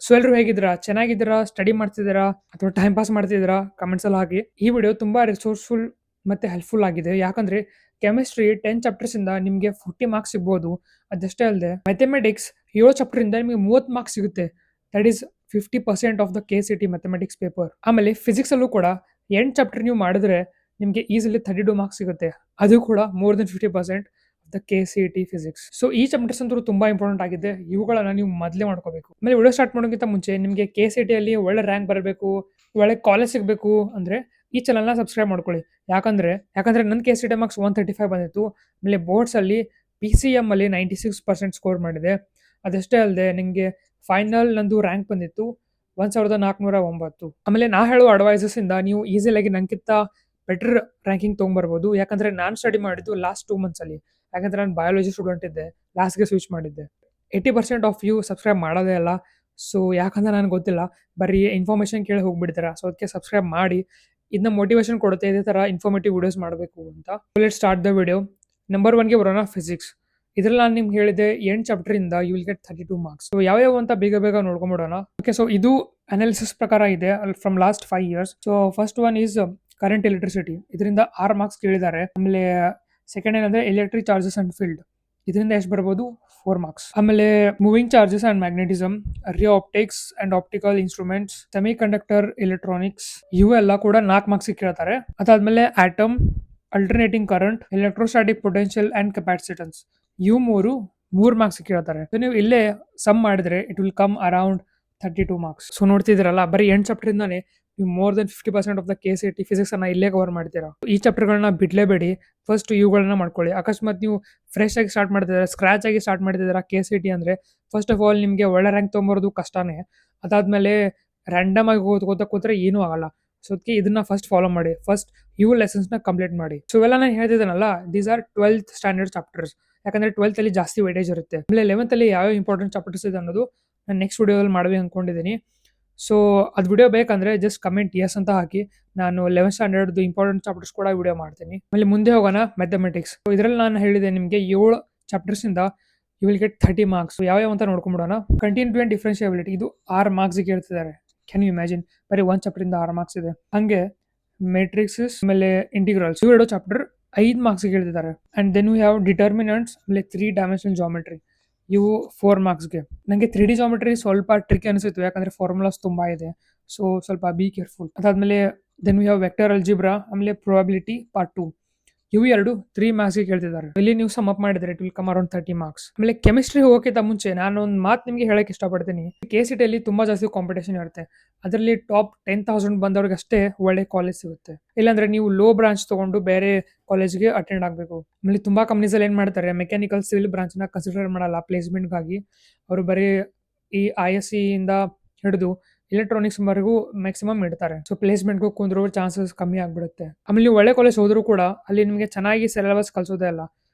So ಎಲ್ಲರೂ ಹೇಗಿದ್ದೀರಾ? ಚೆನ್ನಾಗಿದ್ದೀರಾ? ಸ್ಟಡಿ ಮಾಡ್ತಿದ್ದೀರಾ? ಅಥವಾ ಟೈಮ್ ಪಾಸ್ ಮಾಡ್ತಿದ್ದೀರಾ? ಕಮೆಂಟ್ಸ್ ಅಲ್ಲಿ ಹಾಕಿ. ಈ ವಿಡಿಯೋ ತುಂಬಾ ರಿಸೋರ್ಸ್‌ಫುಲ್ ಮತ್ತೆ ಹೆಲ್ಪ್‌ಫುಲ್ ಆಗಿದೆ. ಯಾಕಂದ್ರೆ ಕೆಮಿಸ್ಟ್ರಿ 10 ಚಾಪ್ಟರ್ಸ್ ಇಂದ ನಿಮಗೆ 40 ಮಾರ್ಕ್ಸ್ ಸಿಗಬಹುದು. ಅದಷ್ಟೇ ಅಲ್ಲದೆ ಮ್ಯಾಥಮೆಟಿಕ್ಸ್ 7 ಚಾಪ್ಟರ್ ಇಂದ ನಿಮಗೆ 30 ಮಾರ್ಕ್ಸ್ ಸಿಗುತ್ತೆ. That is 50% of the KCT mathematics paper. ಆಮೇಲೆ ಫಿಸಿಕ್ಸ್ ಅಲ್ಲೂ ಕೂಡ 8 ಚಾಪ್ಟರ್ ನೀವು ಮಾಡಿದ್ರೆ ನಿಮಗೆ ಈಸಿಲಿ 32 ಮಾರ್ಕ್ಸ್ ಸಿಗುತ್ತೆ. ಅದು ಕೂಡ more than 50% the KCT physics. So ಈ ಚಾಪ್ಟರ್ಸ್ ಅಂತೂ ತುಂಬಾ ಇಂಪಾರ್ಟೆಂಟ್ ಆಗಿದೆ. ಇವುಗಳನ್ನ ನೀವು ಮೊದಲೇ ಮಾಡ್ಕೋಬೇಕು. ಆಮೇಲೆ ವಿಡಿಯೋ ಸ್ಟಾರ್ಟ್ ಮಾಡೋಕ್ಕಿಂತ ಮುಂಚೆ ನಿಮಗೆ KCT ಅಲ್ಲಿ ಒಳ್ಳೆ ರ್ಯಾಂಕ್ ಬರಬೇಕು, ಒಳ್ಳೆ ಕಾಲೇಜ್ ಸಿಗಬೇಕು ಅಂದ್ರೆ ಈ ಚಾನಲ್ನ ಸಬ್ಸ್ಕ್ರೈಬ್ ಮಾಡ್ಕೊಳ್ಳಿ. ಯಾಕಂದ್ರೆ ನನ್ನ KCT ಮಾರ್ಕ್ಸ್ 135 ಬಂದಿತ್ತು. ಆಮೇಲೆ ಬೋರ್ಡ್ಸ್ ಅಲ್ಲಿ PCM ಅಲ್ಲಿ 96% ಸ್ಕೋರ್ ಮಾಡಿದೆ. ಅದಷ್ಟೇ ಅಲ್ಲದೆ ನಿಮಗೆ ಫೈನಲ್ ನಂದು ರ್ಯಾಂಕ್ ಬಂದಿತ್ತು 1409. ಆಮೇಲೆ ನಾ ಹೇಳೋ ಅಡ್ವೈಸಸ್ ಇಂದ ನೀವು ಈಸಿಯಾಗಿ ನಂಗಿಂತ ಬೆಟರ್ ರ್ಯಾಂಕಿಂಗ್ ತೊಗೊಂಡ್ಬರ್ಬೋದು. ಯಾಕಂದ್ರೆ ನಾನು ಸ್ಟಡಿ ಮಾಡಿದ್ದು ಲಾಸ್ಟ್ 2 ಮಂತ್ಸ್ ಅಲ್ಲಿ. ಯಾಕಂದ್ರೆ ನಾನು ಬಯಾಲಜಿ ಸ್ಟೂಡೆಂಟ್ ಇದ್ದೆ, ಲಾಸ್ಟ್ಗೆ ಸ್ವಿಚ್ ಮಾಡಿದ್ದೆ. 80% ಆಫ್ ಯು ಸಬ್ಸ್ಕ್ರೈಬ್ ಮಾಡೋದೇ ಅಲ್ಲ. ಸೊ ಯಾಕಂದ್ರೆ ನನಗೆ ಗೊತ್ತಿಲ್ಲ, ಬರೀ ಇನ್ಫಾರ್ಮೇಷನ್ ಕೇಳಿ ಹೋಗ್ಬಿಡ್ತೀರಾ. ಸೊ ಅದಕ್ಕೆ ಸಬ್ಸ್ಕ್ರೈಬ್ ಮಾಡಿ. ಇದನ್ನ ಮೋಟಿವೇಶನ್ ಕೊಡುತ್ತೆ ಇದೇ ಥರ ಇನ್ಫಾರ್ಮೇಟಿವ್ ವಿಡಿಯೋಸ್ ಮಾಡಬೇಕು ಅಂತ. Let start the video. Number 1ಗೆ ಬರೋಣ, ಫಿಸಿಕ್ಸ್. ಇದ್ರಲ್ಲಿ ನಾನು ನಿಮ್ಗೆ ಹೇಳಿದೆ 8 ಚಾಪ್ಟರ್ ಇಂದ you will get 32 marks. So ಯಾವ್ಯಾವ ಅಂತ ಬೇಗ ನೋಡ್ಕೊಂಡ್ಬಿಡೋಣ. ಓಕೆ, ಸೊ ಇದು ಅನಾಲಿಸಿಸ್ ಪ್ರಕಾರ ಇದೆ from last 5 years. So first one is current electricity. ಇದರಿಂದ 6 ಮಾರ್ಕ್ಸ್ ಕೇಳಿದ್ದಾರೆ. ಆಮೇಲೆ ಸೆಕೆಂಡ್ ಏನಂದ್ರೆ ಎಲೆಕ್ಟ್ರಿಕ್ ಚಾರ್ಜಸ್ ಅಂಡ್ ಫೀಲ್ಡ್. ಇದರಿಂದ ಎಷ್ಟು ಬರ್ಬೋದು? 4 ಮಾರ್ಕ್ಸ್. ಆಮೇಲೆ moving charges and magnetism, ray optics and optical instruments, semiconductor electronics, ಇವೆಲ್ಲ ಕೂಡ 4 ಮಾರ್ಕ್ಸ್ ಕೇಳ್ತಾರೆ. ಅದಾದ್ಮೇಲೆ atom, alternating current, electrostatic potential and capacitance, ಇವು 3 ಮಾರ್ಕ್ಸ್ ಕೇಳ್ತಾರೆ. ಸೊ ನೀವು ಇಲ್ಲೇ ಸಮ್ ಮಾಡಿದ್ರೆ it will come around 32 marks. So ನೋಡ್ತಿದ್ರಲ್ಲ, ಬರೀ 8 ಚಾಪ್ಟರ್ ಇಂದಾನೆ ನೀವು more than 50% of the KCT physics ಅನ್ನ ಇಲ್ಲೇ ಕವರ್ ಮಾಡ್ತೀರಾ. ಈ ಚಾಪ್ಟರ್ಗಳನ್ನ ಬಿಡ್ಲೇಬೇಡಿ. ಫಸ್ಟ್ ಇವುಗಳನ್ನ ಮಾಡ್ಕೊಳ್ಳಿ. ಅಕಸ್ಮಾತ್ ನೀವು ಫ್ರೆಶ್ ಆಗಿ ಸ್ಟಾರ್ಟ್ ಮಾಡ್ತಿದ್ದೀರಾ, ಸ್ಕ್ರಾಚ್ ಆಗಿ ಸ್ಟಾರ್ಟ್ ಮಾಡ್ತಿದ್ದೀರಾ KCT ಅಂದ್ರೆ ಫಸ್ಟ್ ಆಫ್ ಆಲ್ ನಿಮಗೆ ಒಳ್ಳೆ ರ್ಯಾಂಕ್ ತೊಗೊಂಬರೋದು ಕಷ್ಟನೇ. ಅದಾದ್ಮೇಲೆ ರ್ಯಾಂಡಮ್ ಆಗಿ ಓದ್ಕೋತಾ ಕೂತ್ರೆ ಏನೂ ಆಗಲ್ಲ. ಸೊ ಅದಕ್ಕೆ ಇದನ್ನ ಫಸ್ಟ್ ಫಾಲೋ ಮಾಡಿ. ಫಸ್ಟ್ ಇವು ಲೆಸನ್ಸ್ ನ ಕಂಪ್ಲೀಟ್ ಮಾಡಿ. ಸೊ ಇವೆಲ್ಲ ನಾನು ಹೇಳ್ತಿದ್ದೇನಲ್ಲ, these are 12th standard chapters. ಯಾಕಂದ್ರೆ 12th ಅಲ್ಲಿ ಜಾಸ್ತಿ ವೇಟೇಜ್ ಇರುತ್ತೆ. ಆಮೇಲೆ 11th ಅಲ್ಲಿ ಯಾವ ಇಂಪಾರ್ಟೆಂಟ್ ಚಾಪ್ಟರ್ಸ್ ಇದೆ ಅನ್ನೋದು ನಾನು ನೆಕ್ಸ್ಟ್ ವಿಡಿಯೋದಲ್ಲಿ ಮಾಡಬೇಕು ಅನ್ಕೊಂಡಿದ್ದೀನಿ. ಸೊ ಅದು ವಿಡಿಯೋ ಬೇಕಂದ್ರೆ ಜಸ್ಟ್ ಕಮೆಂಟ್ ಯಸ್ ಅಂತ ಹಾಕಿ. ನಾನು 11th ಸ್ಟ್ಯಾಂಡರ್ಡ್ ಇಂಪಾರ್ಟೆಂಟ್ ಚಾಪ್ಟರ್ಸ್ ಕೂಡ ವಿಡಿಯೋ ಮಾಡ್ತೀನಿ. ಆಮೇಲೆ ಮುಂದೆ ಹೋಗೋಣ, ಮ್ಯಾಥಮೆಟಿಕ್ಸ್. ಇದರಲ್ಲಿ ನಾನು ಹೇಳಿದೆ ನಿಮಗೆ 7 ಚಾಪ್ಟರ್ಸ್ ಇಂದ ಯು ವಿಲ್ ಗೆಟ್ 30 ಮಾರ್ಕ್ಸ್. ಯಾವ ಅಂತ ನೋಡ್ಕೊಂಡ್ಬಿಡೋಣ. ಕಂಟಿನ್ಯೂಟಿ ಅಂಡ್ ಡಿಫರೆನ್ಷಿಯಬಿಲಿಟಿ, ಇದು 6 ಮಾರ್ಕ್ಸ್ ಕೇಳ್ತಿದ್ದಾರೆ. Can you imagine? ಬರೀ 1 ಚಾಪ್ಟರ್ ಇಂದ 6 ಮಾರ್ಕ್ಸ್ ಇದೆ. ಹಂಗೆ ಮೆಟ್ರಿಕ್ಸ್ ಆಮೇಲೆ ಇಂಟಿಗ್ರಲ್ಸ್, ಇವೆರಡು ಚಾಪ್ಟರ್ 5 ಮಾರ್ಕ್ಸ್ ಕೇಳ್ತಿದ್ದಾರೆ. And then we have determinants, ಆಮೇಲೆ 3 ಡೈಮೆನ್ಷನಲ್ ಜಾಮೆಟ್ರಿ, ಇವು 4 ಮಾರ್ಕ್ಸ್ಗೆ. ನನಗೆ 3D ಜಾಮೆಟ್ರಿ ಸ್ವಲ್ಪ ಟ್ರಿಕ್ ಅನಿಸಿತ್ತು, ಯಾಕಂದ್ರೆ ಫಾರ್ಮುಲಾಸ್ ತುಂಬಾ ಇದೆ. ಸೊ ಸ್ವಲ್ಪ ಬಿ ಕೇರ್ಫುಲ್. ಅದಾದ್ಮೇಲೆ then we have vector algebra, ಆಮೇಲೆ ಪ್ರೊಬಬಿಲಿಟಿ ಪಾರ್ಟ್ 2, ಇವು 3 ಮಾರ್ಕ್ಸ್ಗೆ ಕೇಳ್ತಿದ್ದಾರೆ. ಇಲ್ಲಿ ನೀವು ಸಮ್ ಅಪ್ ಮಾಡಿದ್ರೆ it will come around 30 marks. ಆಮೇಲೆ ಕೆಮಿಸ್ಟ್ರಿ ಹೋಗೋಕ್ಕಿಂತ ಮುಂಚೆ ನಾನು ಒಂದು ಮಾತು ನಿಮಗೆ ಹೇಳಕ್ ಇಷ್ಟಪಡ್ತೀನಿ. KCT ಅಲ್ಲಿ ತುಂಬಾ ಜಾಸ್ತಿ ಕಾಂಪಿಟೇಷನ್ ಇರುತ್ತೆ. ಅದರಲ್ಲಿ ಟಾಪ್ 10,000 ಬಂದವ್ರಿಗೆ ಅಷ್ಟೇ ಒಳ್ಳೆ ಕಾಲೇಜ್ ಸಿಗುತ್ತೆ. ಇಲ್ಲಾಂದ್ರೆ ನೀವು ಲೋ ಬ್ರಾಂಚ್ ತಗೊಂಡು ಬೇರೆ ಕಾಲೇಜ್ಗೆ ಅಟೆಂಡ್ ಆಗಬೇಕು. ಆಮೇಲೆ ತುಂಬಾ ಕಂಪ್ನೀಸ್ ಅಲ್ಲಿ ಏನ್ ಮಾಡ್ತಾರೆ, ಮೆಕ್ಯಾನಿಕಲ್ ಸಿವಿಲ್ ಬ್ರಾಂಚ್ ನ ಕನ್ಸಿಡರ್ ಮಾಡಲ್ಲ ಪ್ಲೇಸ್ಮೆಂಟ್ಗಾಗಿ. ಅವರು ಬರೀ ಈ ISC ಇಂದ ಹಿಡಿದು ಎಲೆಕ್ಟ್ರಾನಿಕ್ಸ್ ವರೆಗೂ ಮ್ಯಾಕ್ಸಿಮಮ್ ಇಡ್ತಾರೆ. ಸೊ ಪ್ಲೇಸ್ಮೆಂಟ್ಗೂ ಕುಂದ್ರೂ ಚಾನ್ಸಸ್ ಕಮ್ಮಿ ಆಗ್ಬಿಡುತ್ತೆ. ಆಮೇಲೆ ನೀವು ಒಳ್ಳೆ ಕಾಲೇಜ್ ಹೋದ್ರು ಕೂಡ ಅಲ್ಲಿ ನಿಮಗೆ ಚೆನ್ನಾಗಿ ಸಿಲೆಬಸ್ ಕಲಿಸೋದೇ ಅಲ್ಲ.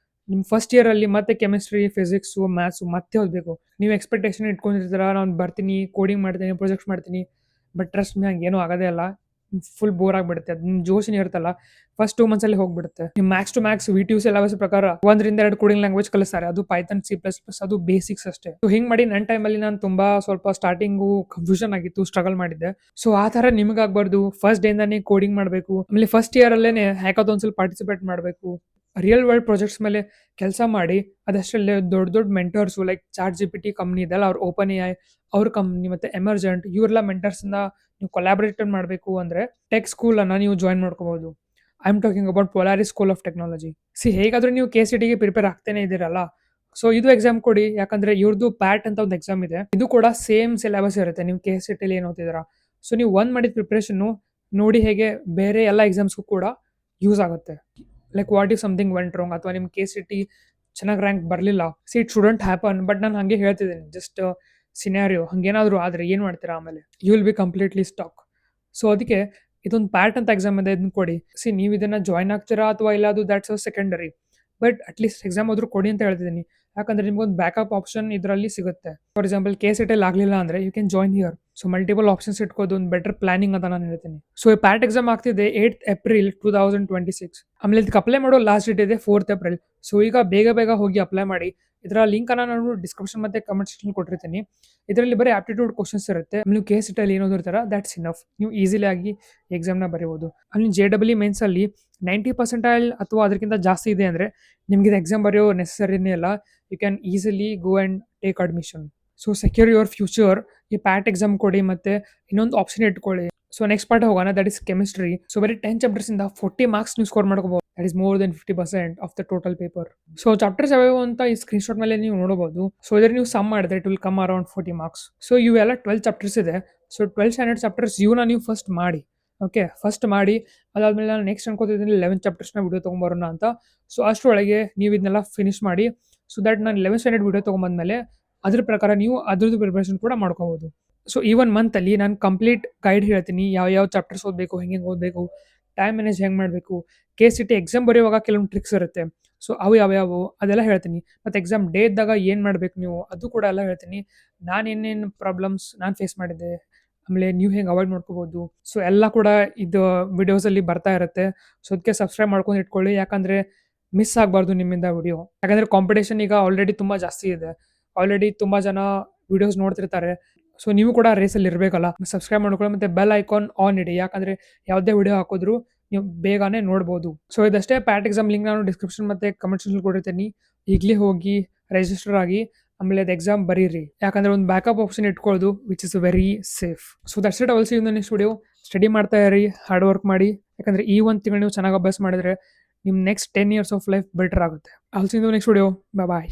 ನಿಮ್ಮ ಫಸ್ಟ್ ಇಯರ್ ಅಲ್ಲಿ ಮತ್ತೆ ಕೆಮಿಸ್ಟ್ರಿ, ಫಿಸಿಕ್ಸ್, ಮ್ಯಾಥ್ಸ್ ಮತ್ತೆ ಓದಬೇಕು. ನೀವು ಎಕ್ಸ್ಪೆಕ್ಟೇಷನ್ ಇಟ್ಕೊಂಡಿರ್ತೀರಾ, ನಾನು ಬರ್ತೀನಿ, ಕೋಡಿಂಗ್ ಮಾಡ್ತೀನಿ, ಪ್ರಾಜೆಕ್ಟ್ಸ್ ಮಾಡ್ತೀನಿ. ಬಟ್ ಟ್ರಸ್ಟ್ ಮೀ, ಹಂಗೇನೂ ಆಗೋದೇ ಅಲ್ಲ. ಫುಲ್ ಬೋರ್ ಆಗ್ಬಿಡುತ್ತೆ. ಅದು ನಿಮ್ಮ ಜೋಶನ್ ಇರುತ್ತಲ್ಲ, ಫಸ್ಟ್ 2 ಮಂತ್ಸ್ ಅಲ್ಲಿ ಹೋಗ್ಬಿಡುತ್ತೆ. ನಿಮ್ಮ max to max VTU syllabus ಪ್ರಕಾರ 1 ರಿಂದ 2 ಕೋಡಿಂಗ್ ಲ್ಯಾಂಗ್ವೇಜ್ ಕಲಿಸ್ತಾರೆ. ಅದು ಪೈಥಾನ್, C++, ಅದು ಬೇಸಿಕ್ಸ್ ಅಷ್ಟೇ. ಸೊ ಹಿಂಗ್ ಮಾಡಿ ನನ್ನ ಟೈಮಲ್ಲಿ ನಾನು ತುಂಬಾ ಸ್ವಲ್ಪ ಸ್ಟಾರ್ಟಿಂಗು ಕನ್ಫ್ಯೂಷನ್ ಆಗಿತ್ತು, ಸ್ಟ್ರಗಲ್ ಮಾಡಿದ್ದೆ. ಸೊ ಆ ತರ ನಿಮಗಾಗಬಾರ್ದು. ಫಸ್ಟ್ ಡೇ ಇಂದಾನೇ ಕೋಡಿಂಗ್ ಮಾಡಬೇಕು. ಆಮೇಲೆ ಫಸ್ಟ್ ಇಯರ್ ಅಲ್ಲೇನೆ ಹ್ಯಾಕಾಥಾನ್ಸ್ ಅಲ್ಲಿ ಪಾರ್ಟಿಸಿಪೇಟ್ ಮಾಡಬೇಕು. ರಿಯಲ್ ವರ್ಲ್ಡ್ ಪ್ರಾಜೆಕ್ಟ್ಸ್ ಮೇಲೆ ಕೆಲಸ ಮಾಡಿ. ಅದಷ್ಟಲ್ಲೇ ದೊಡ್ಡ ಮೆಂಟರ್ಸ್ ಲೈಕ್ ChatGPT ಕಂಪ್ನಿ ಇದೆಲ್ಲ, ಅವ್ರ OpenAI ಅವ್ರ ಕಂಪ್ನಿ, ಮತ್ತೆ ಎಮರ್ಜೆಂಟ್, ಇವರೆಲ್ಲ ಮೆಂಟರ್ಸ್ ಇಂದ ನೀವು ಕೊಲಾಬರೇಟ್ ಮಾಡಬೇಕು ಅಂದ್ರೆ ಟೆಕ್ ಸ್ಕೂಲ್ ಅನ್ನ ನೀವು ಜಾಯಿನ್ ಮಾಡ್ಕೋಬಹುದು. I am talking about ಪೊಲಾರಿಸ್ school of technology. ಹೇಗಾದ್ರೂ ನೀವು KCTಗೆ ಪ್ರಿಪೇರ್ ಆಗ್ತಾನೆ ಇದ್ದೀರಲ್ಲ, ಸೊ ಇದು ಎಕ್ಸಾಮ್ ಕೊಡಿ. ಯಾಕಂದ್ರೆ ಇವ್ರದ್ದು ಪ್ಯಾಟ್ ಅಂತ ಒಂದು ಎಕ್ಸಾಮ್ ಇದೆ. ಇದು ಕೂಡ ಸೇಮ್ ಸಿಲೆಬಸ್ ಇರುತ್ತೆ ನೀವು KCTಲಿ ಏನು ಓದ್ತಿದ್ದೀರಾ. ಸೊ ನೀವು ಮಾಡಿದ ಪ್ರಿಪರೇಷನ್ ನೋಡಿ ಹೇಗೆ ಬೇರೆ ಎಲ್ಲ ಎಕ್ಸಾಮ್ಸ್ಗೂ ಕೂಡ ಯೂಸ್ ಆಗುತ್ತೆ. Like what if something went wrong, ಅಥವಾ ನಿಮ್ KCT ಚೆನ್ನಾಗಿ ರ್ಯಾಂಕ್ ಬರಲಿಲ್ಲ. It shouldn't happen. ಬಟ್ ನಾನು ಹಂಗೆ ಹೇಳ್ತಿದ್ದೀನಿ, ಜಸ್ಟ್ ಸಿನಾರಿಯೋ. ಹಂಗೇನಾದ್ರು ಆದ್ರೆ ಏನ್ ಮಾಡ್ತೀರಾ? ಆಮೇಲೆ you will be completely stuck. So ಅದಕ್ಕೆ ಇದೊಂದು ಪ್ಯಾಟ್ ಅಂತ ಎಕ್ಸಾಮ್ ಇದೆ, ಇದನ್ನ ಕೊಡಿ. ನೀವು ಇದನ್ನ ಜಾಯ್ನ್ ಆಗ್ತೀರಾ ಅಥವಾ ಇಲ್ಲ, ಅದು that's secondary. But at least exam ಆದ್ರೂ ಕೊಡಿ ಅಂತ ಹೇಳ್ತಿದ್ದೀನಿ. ಯಾಕಂದ್ರೆ ನಿಮ್ಗೊಂದು ಬ್ಯಾಕಪ್ ಆಪ್ಷನ್ ಇದರಲ್ಲಿ ಸಿಗುತ್ತೆ. ಫಾರ್ ಎಕ್ಸಾಂಪಲ್ KCTಲಿ ಆಗಲಿಲ್ಲ ಅಂದ್ರೆ you can join here. So multiple options ಇಟ್ಕೋದು ಒಂದು ಬೆಟರ್ ಪ್ಲಾನಿಂಗ್ ಅಂತ ನಾನು ಹೇಳ್ತೀನಿ. ಸೊ ಈ ಪ್ಯಾಟ್ ಎಕ್ಸಾಮ್ ಆಗ್ತಿದೆ 8th April 2026. ಆಮೇಲೆ ಇದಕ್ಕೆ ಅಪ್ಲೈ ಮಾಡೋ ಲಾಸ್ಟ್ ಡೇಟ್ ಇದೆ 4th April. ಸೊ ಈಗ ಬೇಗ ಹೋಗಿ ಅಪ್ಲೈ ಮಾಡಿ. ಇದರ ಲಿಂಕ್ ಅನ್ನ ನಾನು ಡಿಸ್ಕ್ರಿಪ್ಷನ್ ಮತ್ತೆ ಕಮೆಂಟ್ ಸೆಕ್ಷನ್ ಕೊಟ್ಟಿರ್ತೀನಿ. ಇದರಲ್ಲಿ ಬರೀ ಆಪ್ಟಿಟ್ಯೂಡ್ ಕ್ವಶನ್ಸ್ ಇರುತ್ತೆ. ನೀವು ಕೇಸ್ ಅಲ್ಲಿ ಏನು ಓದಿರ್ತಾರ ದಟ್ಸ್ ಇನಫ್, ನೀವು ಈಸಿಲಿ ಆಗಿ ಎಕ್ಸಾಮ್ನ ಬರೀಬಹುದು. ಅಲ್ಲಿ JEE ಮೇನ್ಸ್ ಅಲ್ಲಿ 90% ಅಥವಾ ಅದಕ್ಕಿಂತ ಜಾಸ್ತಿ ಇದೆ ಅಂದ್ರೆ ನಿಮ್ಗೆ ಇದು ಎಕ್ಸಾಮ್ ಬರೆಯೋ ನೆಸಸರಿನೇ ಇಲ್ಲ. You can easily go and take admission. So secure your future. ಈ ಪ್ಯಾಟ್ ಎಕ್ಸಾಮ್ ಕೊಡಿ ಮತ್ತೆ ಇನ್ನೊಂದು ಆಪ್ಷನ್ ಇಟ್ಕೊಳ್ಳಿ. ಸೊ ನೆಕ್ಸ್ಟ್ ಪಾರ್ಟ್ ಹೋಗೋಣ, ದಟ್ ಇಸ್ ಕೆಮಿಸ್ಟ್ರಿ. ಸೊ ಬರೀ 10 ಚಾಪ್ಟರ್ಸ್ ಇಂದ 40 ಮಾರ್ಕ್ಸ್ ನೀವು ಸ್ಕೋರ್ ಮಾಡ್ಕೋಬಹುದು. That is more than 50% of the total paper. So chapters ಯಾವ್ಯಾವ ಅಂತ ಈ ಸ್ಕ್ರೀನ್ ಶಾಟ್ ಮೇಲೆ ನೀವು ನೋಡಬಹುದು. ಸೊ ಇದ್ರ ನೀವು ಸಮ್ ಮಾಡಿದ್ರೆ it will come around 40 marks. So ಇವೆಲ್ಲ 12 ಚಾಪ್ಟರ್ಸ್ ಇದೆ. ಸೊ 12 ಸ್ಟ್ಯಾಂಡರ್ಡ್ ಚಾಪ್ಟರ್ಸ್ ಇವನ್ನ ನೀವು ಫಸ್ಟ್ ಮಾಡಿ. ಓಕೆ, ಫಸ್ಟ್ ಮಾಡಿ. ಅದಾದ್ಮೇಲೆ ನಾನು ನೆಕ್ಸ್ಟ್ ಅನ್ಕೋತಿದ್ದೀನಿ 11 ಚಾಪ್ಟರ್ಸ್ನ ವಿಡಿಯೋ ತೊಗೊಂಬರೋಣ ಅಂತ. ಸೊ ಅಷ್ಟರೊಳಗೆ ನೀವು ಇದನ್ನೆಲ್ಲ ಫಿನಿಶ್ ಮಾಡಿ. ಸೊ ದಟ್ ನಾನು 11 ಸ್ಟ್ಯಾಂಡರ್ಡ್ ವಿಡಿಯೋ ತೊಗೊಂಬಂದ್ಮೇಲೆ ಅದ್ರ ಪ್ರಕಾರ ನೀವು ಅದ್ರದ್ದು ಪ್ರಿಪರೇಷನ್ ಕೂಡ ಮಾಡ್ಕೋಬಹುದು. ಸೊ ಈ 1 ಮಂತಲ್ಲಿ ನಾನು ಕಂಪ್ಲೀಟ್ ಗೈಡ್ ಹೇಳ್ತೀನಿ, ಯಾವ ಚಾಪ್ಟರ್ಸ್ ಓದಬೇಕು, ಹೆಂಗೆ ಓದಬೇಕು, ಟೈಮ್ ಮ್ಯಾನೇಜ್ ಹೆಂಗೆ ಮಾಡಬೇಕು, KCT ಎಕ್ಸಾಮ್ ಬರೆಯುವಾಗ ಕೆಲವೊಂದು ಟ್ರಿಕ್ಸ್ ಇರುತ್ತೆ. ಸೊ ಅವು ಯಾವ್ಯಾವು ಅದೆಲ್ಲ ಹೇಳ್ತೀನಿ. ಮತ್ತು ಎಕ್ಸಾಮ್ ಡೇ ಇದ್ದಾಗ ಏನು ಮಾಡಬೇಕು ನೀವು ಅದು ಕೂಡ ಎಲ್ಲ ಹೇಳ್ತೀನಿ. ನಾನು ಏನೇನು ಪ್ರಾಬ್ಲಮ್ಸ್ ನಾನು ಫೇಸ್ ಮಾಡಿದ್ದೆ, ಆಮೇಲೆ ನೀವು ಹೆಂಗೆ ಅವಾಯ್ಡ್ ಮಾಡ್ಕೋಬೋದು, ಸೊ ಎಲ್ಲ ಕೂಡ ಇದು ವಿಡಿಯೋಸಲ್ಲಿ ಬರ್ತಾ ಇರುತ್ತೆ. ಸೊ ಅದಕ್ಕೆ ಸಬ್ಸ್ಕ್ರೈಬ್ ಮಾಡ್ಕೊಂಡು ಇಟ್ಕೊಳ್ಳಿ, ಯಾಕಂದರೆ ಮಿಸ್ ಆಗಬಾರ್ದು ನಿಮ್ಮಿಂದ ವಿಡಿಯೋ. ಯಾಕಂದರೆ ಕಾಂಪಿಟೇಷನ್ ಈಗ ಆಲ್ರೆಡಿ ತುಂಬ ಜಾಸ್ತಿ ಇದೆ. ಆಲ್ರೆಡಿ ತುಂಬ ಜನ ವಿಡಿಯೋಸ್ ನೋಡ್ತಿರ್ತಾರೆ. ಸೊ ನೀವು ಕೂಡ ರೇಸಲ್ಲಿ ಇರಬೇಕಲ್ಲ. ಸಬ್ಸ್ಕ್ರೈಬ್ ಮಾಡ್ಕೊಳ್ಳಿ ಮತ್ತು ಬೆಲ್ ಐಕಾನ್ ಆನ್ ಇಡಿ, ಯಾಕಂದರೆ ಯಾವುದೇ ವಿಡಿಯೋ ಹಾಕಿದ್ರು ನೀವು ಬೇಗನೆ ನೋಡ್ಬೋದು. ಸೊ ಇದಷ್ಟೇ. ಪ್ಯಾಟ್ ಎಕ್ಸಾಮ್ ಲಿಂಕ್ ನಾನು ಡಿಸ್ಕ್ರಿಪ್ಷನ್ ಮತ್ತು ಕಮೆಂಟ್ ಸೆಕ್ಷನ್ ಕೊಟ್ಟಿರ್ತೀನಿ. ಈಗಲೇ ಹೋಗಿ ರಿಜಿಸ್ಟರ್ ಆಗಿ ಆಮೇಲೆ ಅದು ಎಕ್ಸಾಮ್ ಬರೀರಿ, ಯಾಕಂದರೆ ಒಂದು ಬ್ಯಾಕಪ್ ಆಪ್ಷನ್ ಇಟ್ಕೊಳ್ಳೋದು which is very safe. So that's it. Also in the next video. Study ಮಾಡ್ತಾ ಇರಿ, ಹಾರ್ಡ್ ವರ್ಕ್ ಮಾಡಿ, ಯಾಕಂದರೆ ಈ ಒಂದು ತಿಂಗಳು ನೀವು ಚೆನ್ನಾಗಿ ಅಭ್ಯಾಸ ಮಾಡಿದ್ರೆ ನಿಮ್ಮ next 10 years of life better ಆಗುತ್ತೆ. Also in the next video. Bye.